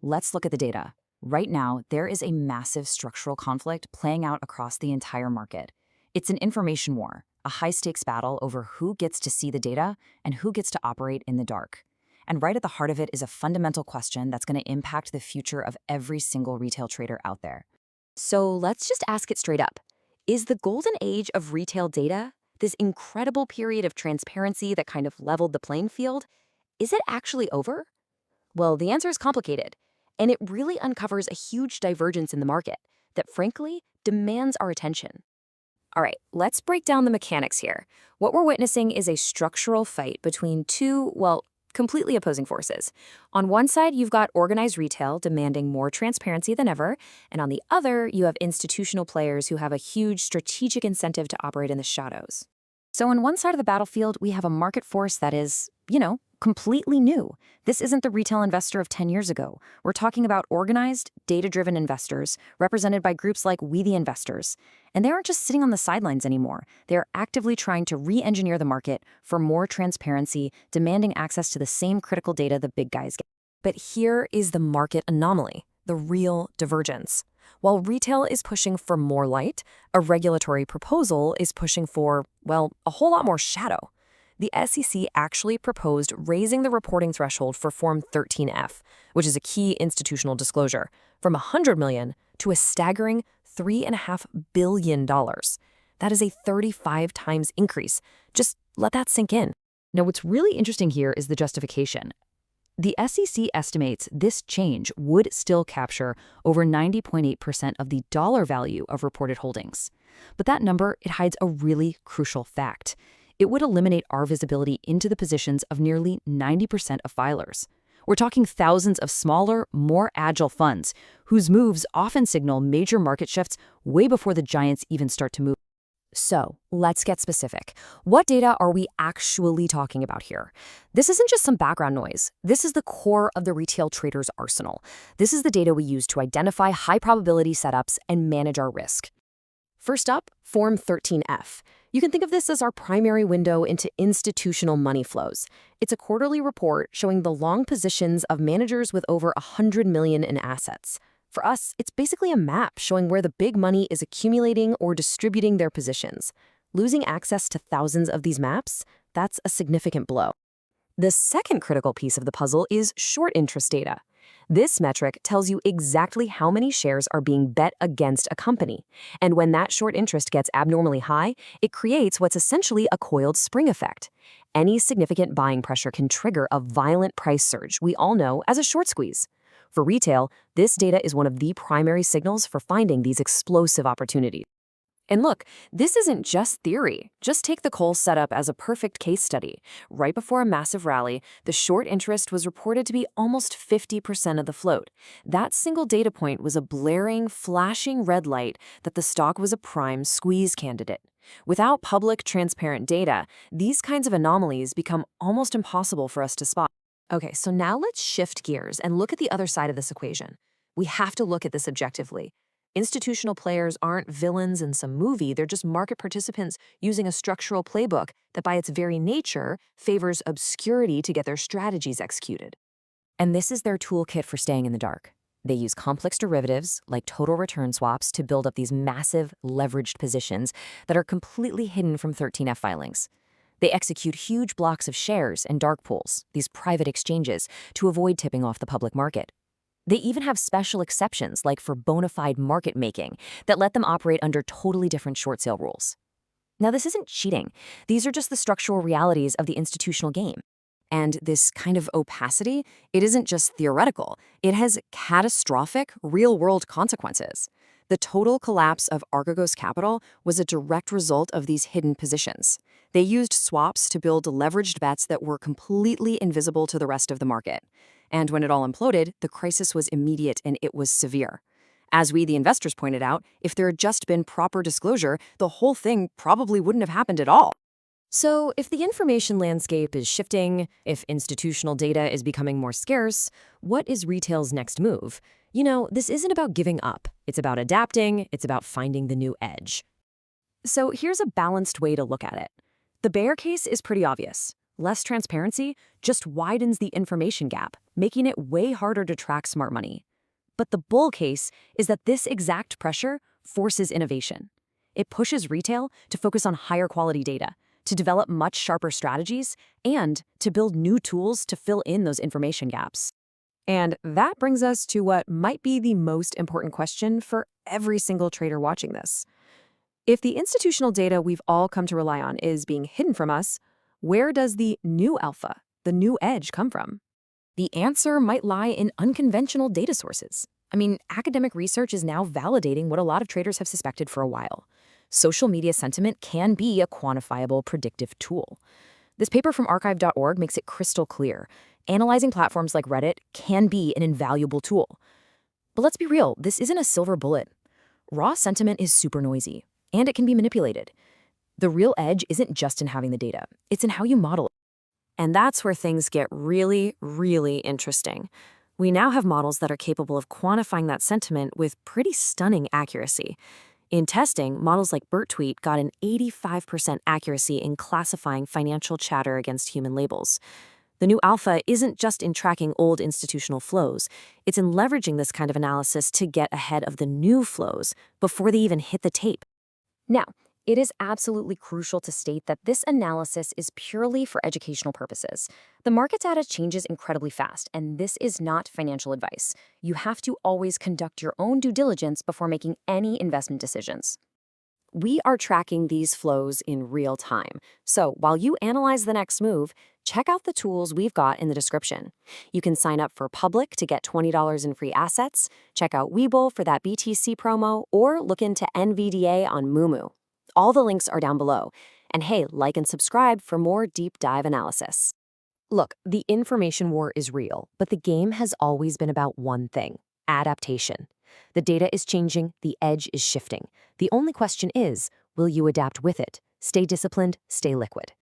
Let's look at the data. Right now, there is a massive structural conflict playing out across the entire market. It's an information war, a high-stakes battle over who gets to see the data and who gets to operate in the dark. And right at the heart of it is a fundamental question that's going to impact the future of every single retail trader out there. So let's just ask it straight up. Is the golden age of retail data, this incredible period of transparency that kind of leveled the playing field, is it actually over? Well, the answer is complicated, and it really uncovers a huge divergence in the market that, frankly, demands our attention. All right, let's break down the mechanics here. What we're witnessing is a structural fight between two, well, completely opposing forces. On one side, you've got organized retail demanding more transparency than ever, and on the other, you have institutional players who have a huge strategic incentive to operate in the shadows. So on one side of the battlefield, we have a market force that is, completely new. This isn't the retail investor of 10 years ago. We're talking about organized, data-driven investors represented by groups like We the Investors. And they aren't just sitting on the sidelines anymore. They're actively trying to re-engineer the market for more transparency, demanding access to the same critical data the big guys get. But here is the market anomaly, the real divergence. While retail is pushing for more light, a regulatory proposal is pushing for, well, a whole lot more shadow. The SEC actually proposed raising the reporting threshold for Form 13F, which is a key institutional disclosure, from $100 million to a staggering $3.5 billion. That is a 35 times increase. Just let that sink in. Now, what's really interesting here is the justification. The SEC estimates this change would still capture over 90.8% of the dollar value of reported holdings. But that number, it hides a really crucial fact. It would eliminate our visibility into the positions of nearly 90% of filers. We're talking thousands of smaller, more agile funds whose moves often signal major market shifts way before the giants even start to move. So, let's get specific. What data are we actually talking about here? This isn't just some background noise. This is the core of the retail trader's arsenal. This is the data we use to identify high-probability setups and manage our risk. First up, Form 13F. You can think of this as our primary window into institutional money flows. It's a quarterly report showing the long positions of managers with over $100 million in assets. For us, it's basically a map showing where the big money is accumulating or distributing their positions. Losing access to thousands of these maps, that's a significant blow. The second critical piece of the puzzle is short interest data. This metric tells you exactly how many shares are being bet against a company. And when that short interest gets abnormally high, it creates what's essentially a coiled spring effect. Any significant buying pressure can trigger a violent price surge we all know as a short squeeze. For retail, this data is one of the primary signals for finding these explosive opportunities. And look, this isn't just theory. Just take the Coles setup as a perfect case study. Right before a massive rally, the short interest was reported to be almost 50% of the float. That single data point was a blaring, flashing red light that the stock was a prime squeeze candidate. Without public, transparent data, these kinds of anomalies become almost impossible for us to spot. Okay, so now let's shift gears and look at the other side of this equation. We have to look at this objectively. Institutional players aren't villains in some movie, they're just market participants using a structural playbook that by its very nature favors obscurity to get their strategies executed. And this is their toolkit for staying in the dark. They use complex derivatives, like total return swaps, to build up these massive, leveraged positions that are completely hidden from 13F filings. They execute huge blocks of shares and dark pools, these private exchanges, to avoid tipping off the public market. They even have special exceptions, like for bona fide market making, that let them operate under totally different short sale rules. Now, this isn't cheating. These are just the structural realities of the institutional game. And this kind of opacity, it isn't just theoretical. It has catastrophic, real-world consequences. The total collapse of Archegos capital was a direct result of these hidden positions. They used swaps to build leveraged bets that were completely invisible to the rest of the market. And when it all imploded, the crisis was immediate and it was severe. As we, the investors, pointed out, if there had just been proper disclosure, the whole thing probably wouldn't have happened at all. So if the information landscape is shifting, if institutional data is becoming more scarce, what is retail's next move? This isn't about giving up. It's about adapting. It's about finding the new edge. So here's a balanced way to look at it. The bear case is pretty obvious. Less transparency just widens the information gap, making it way harder to track smart money. But the bull case is that this exact pressure forces innovation. It pushes retail to focus on higher quality data, to develop much sharper strategies, and to build new tools to fill in those information gaps. And that brings us to what might be the most important question for every single trader watching this. If the institutional data we've all come to rely on is being hidden from us, where does the new alpha, the new edge, come from? The answer might lie in unconventional data sources. I mean, academic research is now validating what a lot of traders have suspected for a while. Social media sentiment can be a quantifiable predictive tool. This paper from archive.org makes it crystal clear. Analyzing platforms like Reddit can be an invaluable tool. But let's be real, this isn't a silver bullet. Raw sentiment is super noisy, and it can be manipulated. The real edge isn't just in having the data, it's in how you model it. And that's where things get really, really interesting. We now have models that are capable of quantifying that sentiment with pretty stunning accuracy. In testing, models like BERT Tweet got an 85% accuracy in classifying financial chatter against human labels. The new alpha isn't just in tracking old institutional flows, it's in leveraging this kind of analysis to get ahead of the new flows before they even hit the tape. Now, it is absolutely crucial to state that this analysis is purely for educational purposes. The market data changes incredibly fast, and this is not financial advice. You have to always conduct your own due diligence before making any investment decisions. We are tracking these flows in real time, so while you analyze the next move, check out the tools we've got in the description. You can sign up for Public to get $20 in free assets, check out Webull for that BTC promo, or look into NVDA on Moomoo. All the links are down below. And hey, like and subscribe for more deep dive analysis. Look, the information war is real, but the game has always been about one thing: adaptation. The data is changing, the edge is shifting. The only question is, will you adapt with it? Stay disciplined, stay liquid.